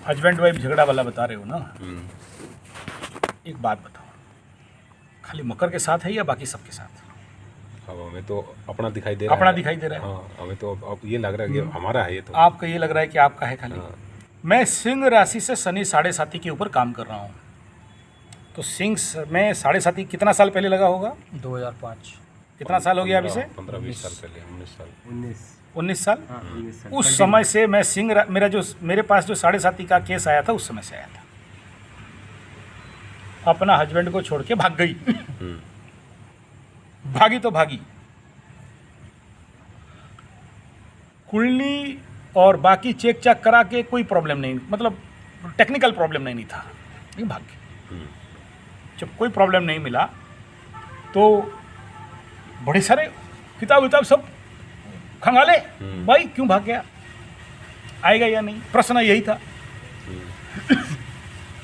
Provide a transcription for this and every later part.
Husband wife झगड़ा वाला बता रहे हो ना। एक बात बताओ, खाली मकर के साथ है या बाकी सबके साथ? अब हमें तो अपना दिखाई दे रहा है। अपना दिखाई दे रहा है। हाँ, हमें तो अब ये लग रहा है कि हमारा है ये तो। आपको ये लग रहा है कि आपका है खाली। हाँ। मैं सिंह राशि से शनि 7.5 के ऊपर काम कर रहा हूँ, तो सिंह में 7.5 कितना साल पहले लगा होगा? 2005। कितना साल हो गया अभी से? 15-20 साल पहले, 19 साल। 19 साल। 19 साल। उस समय से मैं सिंह मेरे पास जो 7.5 का केस आया था उस समय से आया था। अपना हस्बैंड को छोड़ के भाग गई। भागी तो भागी। कुलनी और बाकी चेक चाक करा के कोई प्रॉब्लम नहीं, मतलब टेक्निकल प्रॉब्लम नहीं था, नहीं भाग गई। जब कोई प्रॉब्लम नहीं मिला तो बड़े सारे किताब विताब सब खंगाले, भाई क्यों भाग गया, आएगा या नहीं, प्रश्न यही था।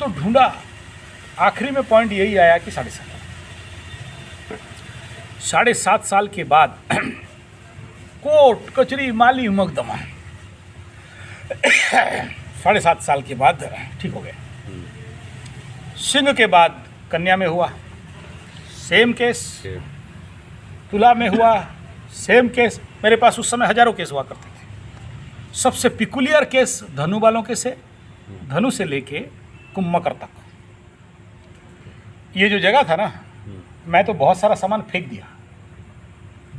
तो ढूंढा, आखिरी में पॉइंट यही आया कि 7.5 साल के बाद कोर्ट कचहरी माली मुकदमा 7.5 साल के बाद ठीक हो गया। सिंह के बाद कन्या में हुआ सेम केस, तुला में हुआ सेम केस। मेरे पास उस समय हजारों केस हुआ करते थे। सबसे पिकुलियर केस धनु वालों के से, धनु से लेके कुंभ मकर तक। ये जो जगह था ना, मैं तो बहुत सारा सामान फेंक दिया।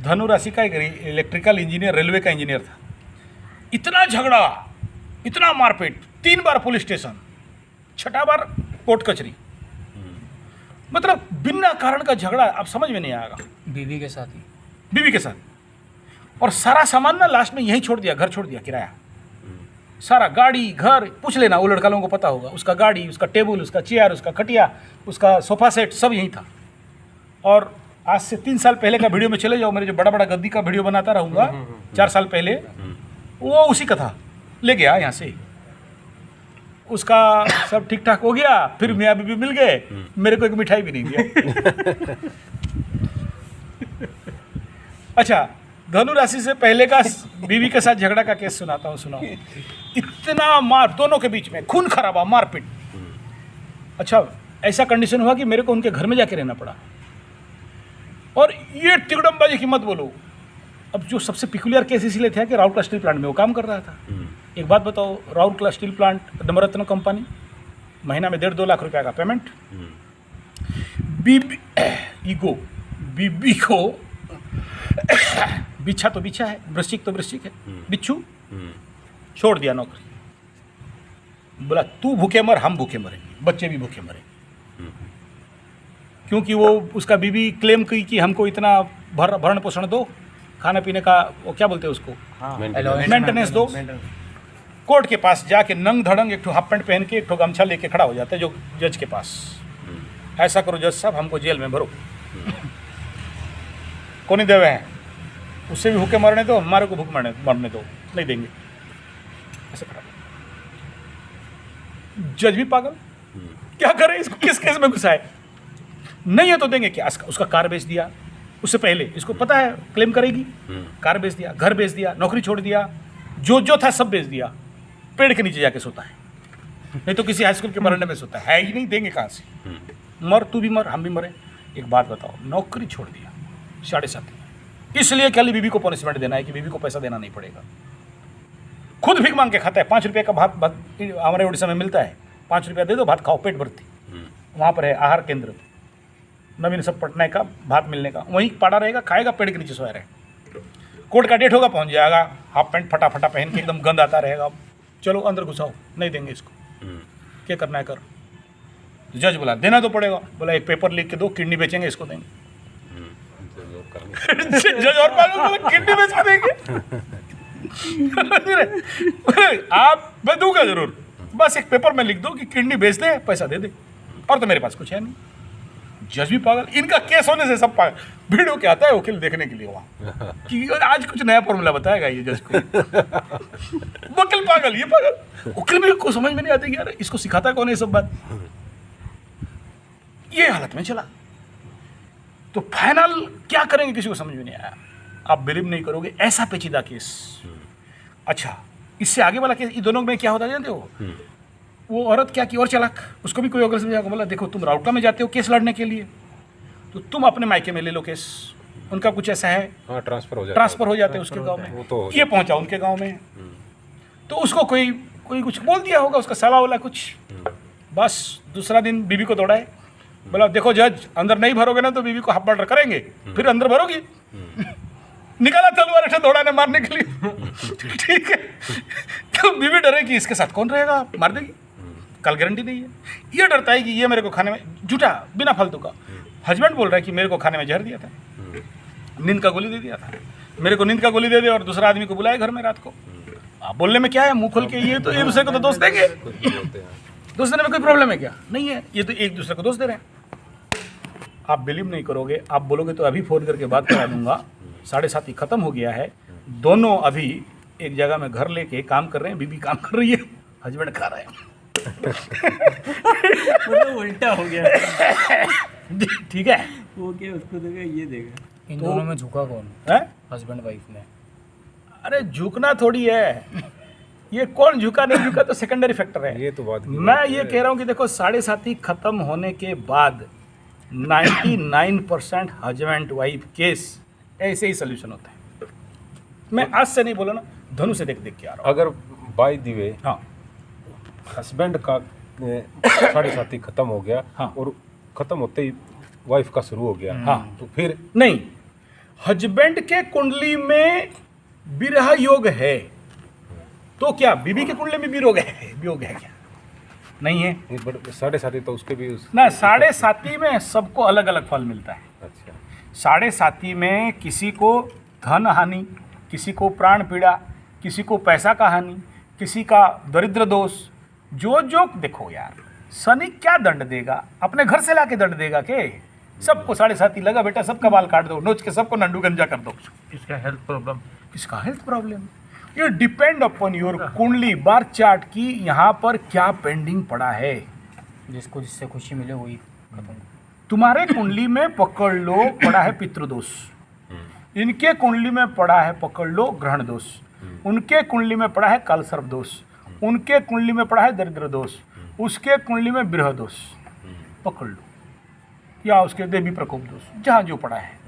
धनु राशि का एक इलेक्ट्रिकल इंजीनियर, रेलवे का इंजीनियर था। इतना झगड़ा, इतना मारपीट, 3 बार पुलिस स्टेशन, 6ठा बार कोर्ट कचहरी, मतलब बिना कारण का झगड़ा। अब समझ में नहीं आएगा। बीवी के साथ ही। बीवी के साथ। और सारा सामान ना लास्ट में यहीं छोड़ दिया, घर छोड़ दिया किराया। सारा गाड़ी, घर, पूछ लेना, वो लड़का लोगों को पता होगा। उसका गाड़ी, उसका टेबल, उसका चेयर, उसका खटिया, उसका सोफा सेट, सब यहीं था। और आज से 3 साल पहले का वीडियो में चले जाओ, मेरे जो बड़ा बड़ा गद्दी का वीडियो बनाता रहूँगा 4 साल पहले, वो उसी का था। ले गया यहाँ से, उसका सब ठीक ठाक हो गया। फिर मियाँ बीबी मिल गए, मेरे को एक मिठाई भी नहीं दिया। अच्छा, धनु राशि से पहले का बीवी के साथ झगड़ा का केस सुनाता हूँ, सुनाओ। इतना मार, दोनों के बीच में खून खराबा, मारपीट। अच्छा, ऐसा कंडीशन हुआ कि मेरे को उनके घर में जाके रहना पड़ा। और ये तिगड़मबाजी की मत बोलो। अब जो सबसे पिकुलियर केस इसलिए था कि राउरकेला स्टील प्लांट में वो काम कर रहा था। एक बात बताओ, राउरकेला स्टील प्लांट, नवरत्न कंपनी, महीना में 1.5-2 लाख रुपया का पेमेंट। बीबी ईगो, बीबी को बिच्छा तो बिच्छा है, वृश्चिक तो वृश्चिक है, बिच्छू छोड़ दिया नौकरी। बोला तू भूखे मर, हम भूखे मरेंगे, बच्चे भी भूखे मरेंगे। क्योंकि वो उसका बीबी क्लेम की कि हमको इतना भरण पोषण दो, खाने पीने का, वो क्या बोलते हैं उसको, मेंटेनेंस दो। कोर्ट के पास जाके नंग धड़ंग एक ठो हाफ पैंट पहन के, एक ठो गमछा लेके खड़ा हो जाता है जो जज के पास। ऐसा करो जज साहब, हमको जेल में भरो। कौन ही देवे हैं, उससे भी भूखे मरने दो, हमारे को भूख मरने दो, नहीं देंगे। ऐसे खड़ा। जज भी पागल, क्या करे, इसको किस केस में घुसाए? नहीं है तो देंगे क्या? उसका कार बेच दिया, उससे पहले इसको पता है क्लेम करेगी। कार बेच दिया, घर बेच दिया, नौकरी छोड़ दिया, जो था सब बेच दिया। पेड़ के नीचे जाके सोता है, नहीं तो किसी हाई स्कूल के बरामदे में सोता है ही नहीं, देंगे कहाँ से? मर, तू भी मर, हम भी मरे। एक बात बताओ, नौकरी छोड़ दिया 7.5, इसलिए खाली बीबी को पनिशमेंट देना है कि बीबी को पैसा देना नहीं पड़ेगा। खुद भीख मांग के खाता है। 5 रुपये का भात हमारे उड़ीसा में मिलता है, 5 रुपया दे दो, भात खाओ, पेट भरती। वहाँ पर है आहार केंद्र, नवीन सब पटना का भात मिलने का, वहीं पड़ा रहेगा, खाएगा, पेड़ के नीचे सोया रहे। कोर्ट का डेट होगा, पहुँच जाएगा, हाफ पैंट फटाफटा पहन के, एकदम गंद आता रहेगा। चलो अंदर घुसाओ, नहीं देंगे इसको, क्या करना है कर। जज बोला देना तो पड़ेगा। बोला एक पेपर लिख के दो, किडनी बेचेंगे, इसको देंगे। जज और पागल, बोला किडनी बेच के देंगे। आप मैं दूंगा जरूर, बस एक पेपर में लिख दो कि किडनी बेच दे, पैसा दे दे, और तो मेरे पास कुछ है नहीं। जज भी पागल, इनका केस होने से सब पागल। वीडियो क्या आता है वकील देखने के लिए वहाँ कि आज कुछ नया फॉर्मूला बताएगा ये जज को। वकील पागल, ये पागल, वकील भी को समझ में नहीं आती कि यार इसको सिखाता कौन है ये सब बात। ये हालत में चला, तो फाइनल क्या करेंगे किसी को समझ में नहीं आया। आप बिलीव नहीं करोगे, ऐसा पेचीदा केस। अच्छा, इससे आगे वाला केस, इन दोनों में क्या होता है जानते हो? वो औरत क्या की और चालाक, उसको भी कोई अगर समझा, बोला देखो तुम राउटा में जाते हो केस लड़ने के लिए, तो तुम अपने मायके में ले लो केस, उनका कुछ ऐसा है, हाँ ट्रांसफर हो जाते हैं उसके गांव में, वो तो हो ये पहुंचा उनके गांव में, तो उसको कोई कुछ बोल दिया होगा, उसका साला वाला कुछ, बस दूसरा दिन बीवी को दौड़ाए, बोला देखो जज अंदर नहीं भरोगे ना तो बीवी को हाफ मर्डर करेंगे, फिर अंदर भरोगी, निकाला तलवार ऐसे दौड़ाने मारने के लिए, ठीक है, तो बीवी डरे कि इसके साथ कौन रहेगा, मार देगी, कल गारंटी नहीं है, ये डरता है कि ये मेरे को खाने में, झूठा बिना फालतू का, हस्बैंड बोल रहा है कि मेरे को खाने में जहर दिया था, नींद का गोली दे दिया था, मेरे को नींद का गोली दे दे और दूसरा आदमी को बुलाए घर में रात को, आप बोलने में क्या है, मुंह खोल के, ये तो एक दूसरे को तो दोष देंगे, दोष देने में कोई प्रॉब्लम है क्या, नहीं है, ये तो एक दूसरे को दोष दे रहे हैं। आप बिलीव नहीं करोगे, आप बोलोगे तो अभी फ़ोन करके बात करा दूंगा, 7:30 खत्म हो गया है, दोनों अभी एक जगह में घर लेके काम कर रहे हैं, बीबी काम कर रही है, हस्बैंड खा रहे हैं, मतलब उल्टा हो गया। ठीक है, वो क्या उसको देगा ये देगा। इन दोनों में झुका कौन, है? हस्बैंड वाइफ में? अरे झुकना थोड़ी है, ये कौन झुका नहीं झुका तो सेकेंडरी फैक्टर है, ये तो बात की मैं बात ये है। कह रहा हूँ कि देखो 7:30 खत्म होने के बाद 99% हस्बैंड वाइफ केस ऐसे ही सोल्यूशन होता है। मैं आज से नहीं बोला ना, धनु से देख देख के आ रहा हूँ। अगर बाय द वे हाँ हस्बैंड का 7:30 खत्म हो गया, हाँ। और खत्म होते ही वाइफ का शुरू हो गया, हाँ। तो फिर नहीं, हस्बैंड के कुंडली में विरह योग है, तो क्या बीबी के कुंडली में वियोग है क्या? नहीं है 7:30 तो उसके भी ना, 7:30 में सबको अलग अलग फल मिलता है। अच्छा 7:30 में किसी को धन हानि, किसी को प्राण पीड़ा, किसी को पैसा का हानि, किसी का दरिद्र दोष, जो देखो यार, शनि क्या दंड देगा, अपने घर से लाके दंड देगा के? सबको 7:30 लगा बेटा, सबका बाल काट दो, नोच के सबको नंडू गंजा कर दो। इसका हेल्थ प्रॉब्लम, किसका हेल्थ प्रॉब्लम? ये डिपेंड अपॉन योर कुंडली बार चार्ट की यहाँ पर क्या पेंडिंग पड़ा है। जिसको जिससे खुशी मिले वही खत्म। तुम्हारे कुंडली में पकड़ लो पड़ा है पितृदोष, इनके कुंडली में पड़ा है पकड़ लो ग्रहण दोष, उनके कुंडली में पड़ा है कालसर्प दोष, उनके कुंडली में पड़ा है दरिद्र दोष, उसके कुंडली में विरह दोष, पकड़ लो, या उसके देवी प्रकोप दोष, जहाँ जो पड़ा है।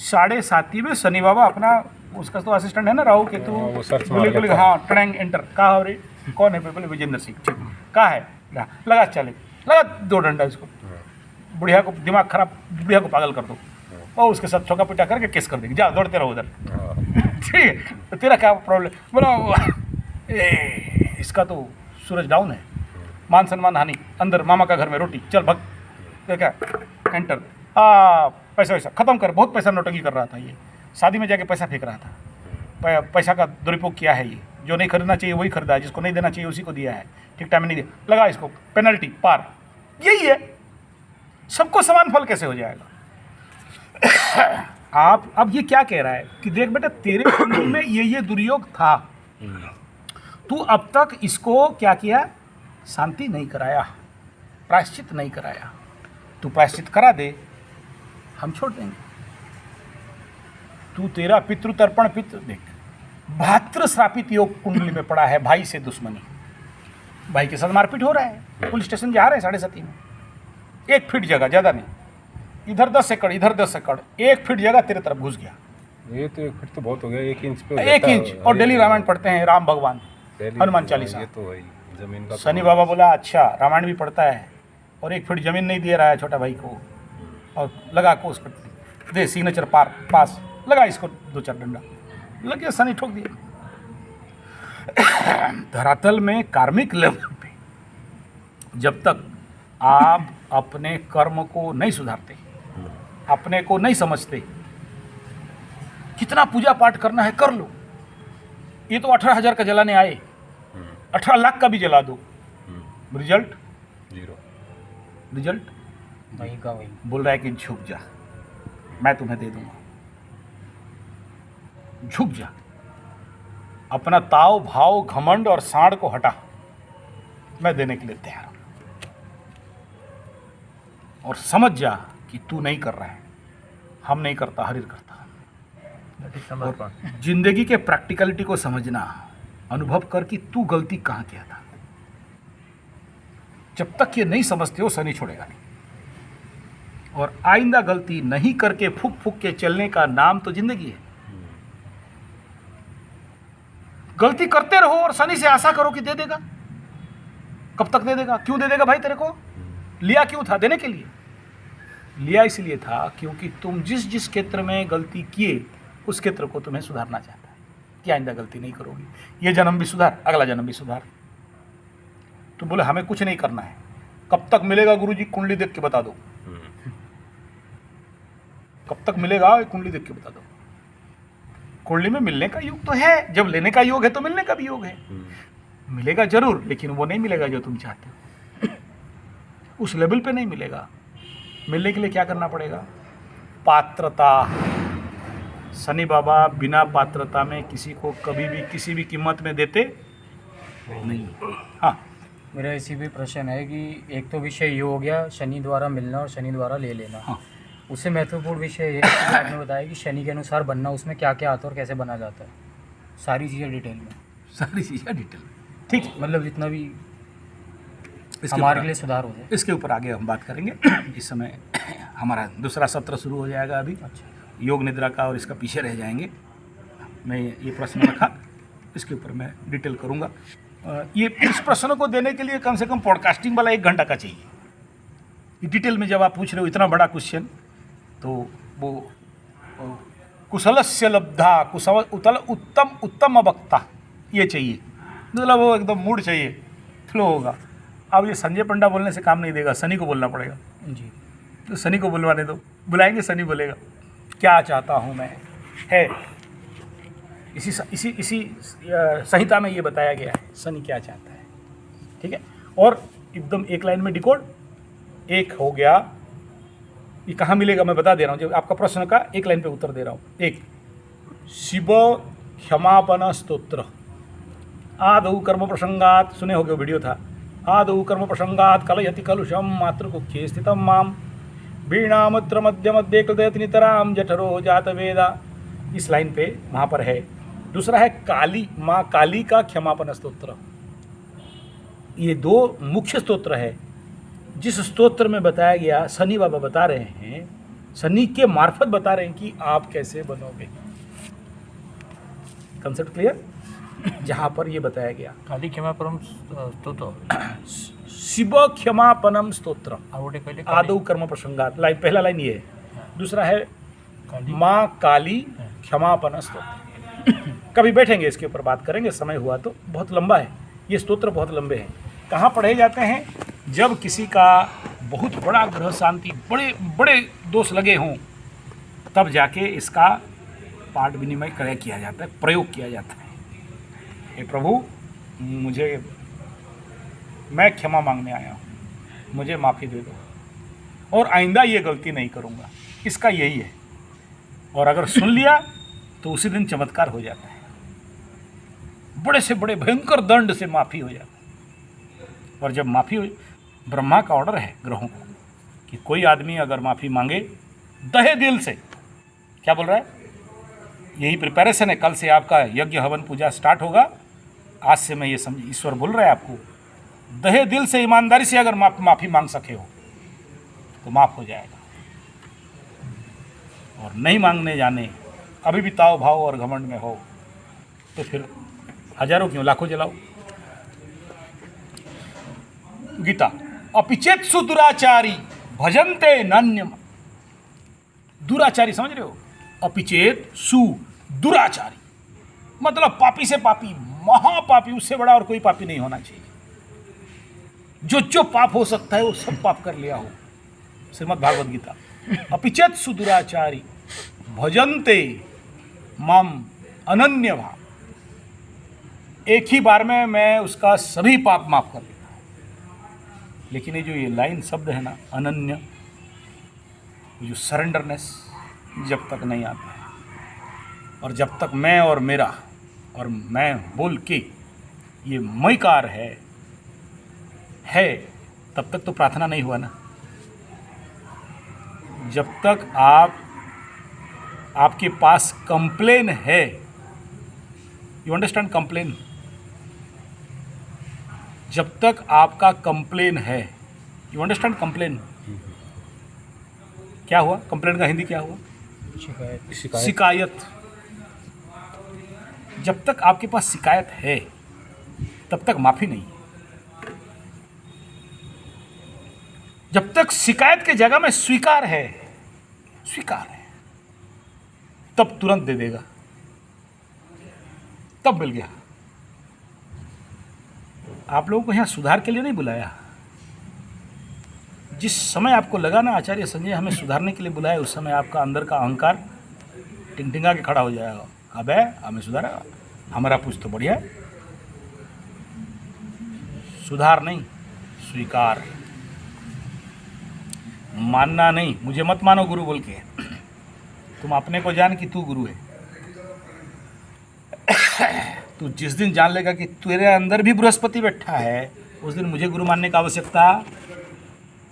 7:30 में शनि बाबा अपना, उसका तो असिस्टेंट है ना राहु केतु, वो सर्च मार बोले बोले लेता है। हाँ ट्रैंग एंटर कहा हो रे, कौन है? बोले विजेंद्र सिंह, ठीक कहा है, लगा चले, लगा 2 डंडा इसको, बुढ़िया को दिमाग खराब, बुढ़िया को पागल कर दो और उसके साथ चौका पिटा करके केस कर देंगे, जा दौड़ते रहो उधर, ठीक है? तो तेरा क्या प्रॉब्लम? बोलो इसका तो सूरज डाउन है, मान सम्मान हानि, अंदर मामा का घर में रोटी, चल भग, क्या एंटर, पैसा वैसा खत्म कर, बहुत पैसा नोटंकी कर रहा था ये, शादी में जाके पैसा फेंक रहा था, पैसा का दुरुपयोग किया है ये, जो नहीं खरीदना चाहिए वही खरीदा है, जिसको नहीं देना चाहिए उसी को दिया है, ठीक टाइम में नहीं दिया, लगा इसको पेनल्टी पार, यही है। सबको समान फल कैसे हो जाएगा? आप अब ये क्या कह रहा है कि देख बेटा तेरे कुंडली में ये दुर्योग था, तू अब तक इसको क्या किया? शांति नहीं कराया, प्रायश्चित नहीं कराया, तू प्रायश्चित करा दे, हम छोड़ देंगे। तू तेरा पितृ तर्पण पितृ देख, भातृ श्रापित योग कुंडली में पड़ा है, भाई से दुश्मनी, भाई के साथ मारपीट हो रहा है, पुलिस स्टेशन जा रहे हैं 7:30 में, 1 फीट जगह, ज़्यादा नहीं, इधर 10 एकड़, इधर 10 एकड़, 1 फीट जगह तेरे तरफ घुस गया, ये तो 1 फीट तो बहुत हो गया, 1 इंच पे हो 1 जाता है। इंच, और डेली रामायण पढ़ते हैं, राम भगवान, डेली हनुमान चालीसा। ये तो भाई जमीन का शनि बाबा बोला अच्छा रामायण भी पढ़ता है और 1 फीट जमीन नहीं दे रहा है छोटा भाई को, और लगा को उसको दे सिग्नेचर पास, लगा इसको 2-4 डंडा, लग गया, शनि ठोक दिया। धरातल में कार्मिक लेवल पे जब तक आप अपने कर्म को नहीं सुधारते, अपने को नहीं समझते, कितना पूजा पाठ करना है कर लो, ये तो 18,000 का जलाने आए, 18 लाख का भी जला दो, रिजल्ट 0। रिजल्ट वही का वही। बोल रहा है कि झुक जा, मैं तुम्हें दे दूंगा, झुक जा, अपना ताव भाव घमंड और साड़ को हटा, मैं देने के लिए तैयार हूं, और समझ जा कि तू नहीं कर रहा है, हम नहीं करता, हरिर करता। और जिंदगी के प्रैक्टिकलिटी को समझना, अनुभव कर कि तू गलती कहाँ किया था, जब तक ये नहीं समझते हो शनि छोड़ेगा नहीं। और आइंदा गलती नहीं करके फूक फूक के चलने का नाम तो जिंदगी है। गलती करते रहो और शनि से आशा करो कि दे देगा। कब तक दे देगा? क्यों दे देगा भाई? तेरे को लिया क्यों था? देने के लिए लिया। इसलिए था क्योंकि तुम जिस जिस क्षेत्र में गलती किए उस क्षेत्र को तुम्हें सुधारना चाहता है कि आइंदा गलती नहीं करोगी। ये जन्म भी सुधार, अगला जन्म भी सुधार। तो बोले हमें कुछ नहीं करना है। कब तक मिलेगा गुरुजी? कुंडली देख के बता दो। कब तक मिलेगा? कुंडली देख के बता दो। कुंडली में मिलने का योग तो है, जब लेने का योग है तो मिलने का भी योग है। मिलेगा जरूर, लेकिन वो नहीं मिलेगा जो तुम चाहते हो। उस लेवल पे नहीं मिलेगा। मिलने के लिए क्या करना पड़ेगा? पात्रता। शनि बाबा बिना पात्रता में किसी को कभी भी किसी भी कीमत में देते नहीं। हाँ, मेरा इसी भी प्रश्न है कि एक तो विषय ये हो गया शनि द्वारा मिलना और शनि द्वारा ले लेना। हाँ। उससे महत्वपूर्ण विषय ये है कि आपने बताया कि शनि के अनुसार बनना, उसमें क्या क्या आता है और कैसे बना जाता है, सारी चीज़ें डिटेल में। सारी चीज़ें डिटेल में, ठीक है। मतलब जितना भी इसके हमारे ऊपर- लिए सुधार हो जाए। इसके ऊपर आगे हम बात करेंगे। इस समय हमारा दूसरा सत्र शुरू हो जाएगा अभी, अच्छा, योग निद्रा का, और इसका पीछे रह जाएंगे। मैं ये प्रश्न रखा, इसके ऊपर मैं डिटेल करूँगा। ये इस प्रश्न को देने के लिए कम से कम पॉडकास्टिंग वाला 1 घंटा का चाहिए। ये डिटेल में जब आप पूछ रहे हो इतना बड़ा क्वेश्चन, तो वो कुशलस्य लब्धा कुशल उत्तम वक्ता ये चाहिए। मतलब वो एकदम मूड चाहिए, फ्लो होगा। अब ये संजय पंडा बोलने से काम नहीं देगा, शनि को बोलना पड़ेगा। जी। तो शनि को बुलवाने दो, बुलाएंगे, शनि बोलेगा क्या चाहता हूँ मैं। है इसी संहिता में ये बताया गया है शनि क्या चाहता है। ठीक है, और एकदम एक लाइन में डिकोड। एक हो गया, ये कहाँ मिलेगा मैं बता दे रहा हूँ, जब आपका प्रश्न का एक लाइन पे उत्तर दे रहा हूँ। एक, शिव क्षमापन स्तोत्र। आदौ कर्म प्रसंगात, सुने होगे, वीडियो था। आदौ कर्म प्रसंगात कलयति कलुषम मातृकुक्षे स्थितम माम वीणामुद्र मध्य मध्य कृदयति नितराम जठरो जात वेदा। इस लाइन पे वहाँ पर है। दूसरा है काली, माँ काली का क्षमापन स्तोत्र। ये 2 मुख्य स्तोत्र है। जिस स्तोत्र में बताया गया, शनि बाबा बता रहे हैं, शनि के मार्फत बता रहे हैं कि आप कैसे बनोगे। Concept clear? जहाँ पर ये बताया गया काली क्षमा परम स्तोत्र शिव क्षमापनम स्तोत्र आवडे पहले आदौ कर्म प्रसंगात। लाइन, पहला लाइन ये है। दूसरा है काली माँ काली क्षमापन स्तोत्र। कभी बैठेंगे इसके ऊपर बात करेंगे, समय हुआ तो। बहुत लंबा है ये स्तोत्र, बहुत लंबे हैं। कहाँ पढ़े जाते हैं? जब किसी का बहुत बड़ा ग्रह शांति, बड़े बड़े दोष लगे हों, तब जाके इसका पाठ विनिमय किया जाता है, प्रयोग किया जाता है। हे प्रभु, मैं क्षमा मांगने आया हूँ, मुझे माफ़ी दे दो और आइंदा ये गलती नहीं करूँगा। इसका यही है। और अगर सुन लिया तो उसी दिन चमत्कार हो जाता है, बड़े से बड़े भयंकर दंड से माफ़ी हो जाता है। और जब माफ़ी हो, ब्रह्मा का ऑर्डर है ग्रहों को कि कोई आदमी अगर माफ़ी मांगे दहे दिल से, क्या बोल रहा है, यही प्रिपरेशन है। कल से आपका यज्ञ हवन पूजा स्टार्ट होगा। आज से मैं ये समझ, ईश्वर बोल रहा है आपको, दहे दिल से ईमानदारी से अगर माफ़ी मांग सके हो तो माफ़ हो जाएगा। और नहीं मांगने जाने, अभी भी ताव भाव और घमंड में हो, तो फिर हजारों क्यों लाखों जलाओ। गीता, अपिचेत सुदुराचारी भजन्ते नान्यम। दुराचारी समझ रहे हो? अपिचेत सु दुराचारी मतलब पापी से पापी, महापापी, उससे बड़ा और कोई पापी नहीं होना चाहिए। जो जो पाप हो सकता है वो सब पाप कर लिया हो। श्रीमद् भागवत गीता। अपिचेत सुदुराचारी भजन्ते माम अनन्य भाव। एक ही बार में मैं उसका सभी पाप माफ कर देता हूँ। लेकिन ये जो ये लाइन शब्द है ना, अनन्य, जो सरेंडरनेस जब तक नहीं आता है, और जब तक मैं और मेरा और मैं बोल के ये मयकार है, तब तक तो प्रार्थना नहीं हुआ ना। जब तक आपके पास कंप्लेन है, यू अंडरस्टैंड, कंप्लेन, जब तक आपका कंप्लेन है, यू अंडरस्टैंड कंप्लेन क्या हुआ? कंप्लेन का हिंदी क्या हुआ? शिकायत। शिकायत शिकायत। जब तक आपके पास शिकायत है तब तक माफी नहीं है। जब तक शिकायत के जगह में स्वीकार है, स्वीकार है, तब तुरंत दे देगा, तब मिल गया। आप लोगों को यहां सुधार के लिए नहीं बुलाया। जिस समय आपको लगा ना आचार्य संजय हमें सुधारने के लिए बुलाया, उस समय आपका अंदर का अहंकार टिंगटिंगा के खड़ा हो जाएगा। अबे हमें सुधारा, हमारा पूछ तो बढ़िया है। सुधार नहीं, स्वीकार। मानना नहीं, मुझे मत मानो गुरु बोल के, तुम अपने को जान कि तू गुरु है। तू जिस दिन जान लेगा कि तेरे अंदर भी बृहस्पति बैठा है, उस दिन मुझे गुरु मानने की आवश्यकता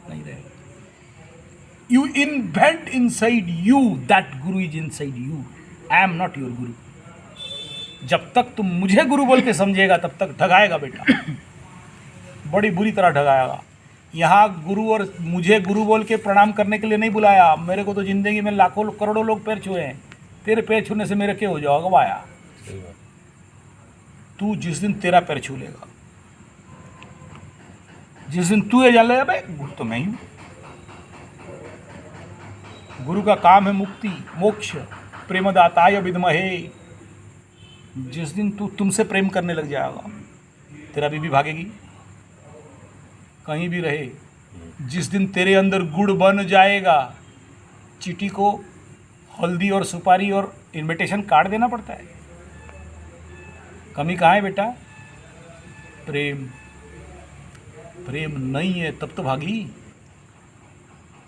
नहीं रहेगी। You invent inside you that guru is inside you. I am not your guru. जब तक तुम मुझे गुरु बोल के समझेगा तब तक ठगाएगा बेटा, बड़ी बुरी तरह ठगाएगा। यहाँ गुरु और मुझे गुरु बोल के प्रणाम करने के लिए नहीं बुलाया। मेरे को तो जिंदगी में लाखों करोड़ों लोग पैर छुए हैं, तेरे पैर छूने से मेरे क्या हो जाओगा वाया। सही बात। तू जिस दिन तेरा पैर छू लेगा, जिस दिन तू ये जान लेगा भाई गुरु तो मैं ही हूं। गुरु का काम है मुक्ति, मोक्ष, प्रेमदाताय विद्महे। जिस दिन तू तुमसे प्रेम करने लग जाएगा, तेरा बीबी भागेगी कहीं भी रहे। जिस दिन तेरे अंदर गुड़ बन जाएगा, चीटी को हल्दी और सुपारी और इनविटेशन कार्ड देना पड़ता है। कमी कहाँ है बेटा? प्रेम। प्रेम नहीं है तब तो भागी।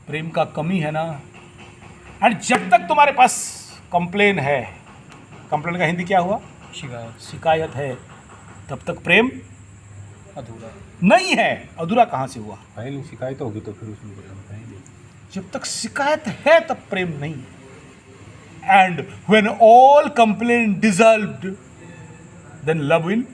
प्रेम का कमी है ना। और जब तक तुम्हारे पास कंप्लेन है, कंप्लेन का हिंदी क्या हुआ? शिकायत। शिकायत है, तब तक प्रेम अधूरा। नहीं है। अधूरा कहाँ से हुआ? फाइल शिकायत होगी तो फिर उसमें बताना है नहीं। जब तक शिकायत है तब प्रेम नहीं। And when all complain dissolved, then love will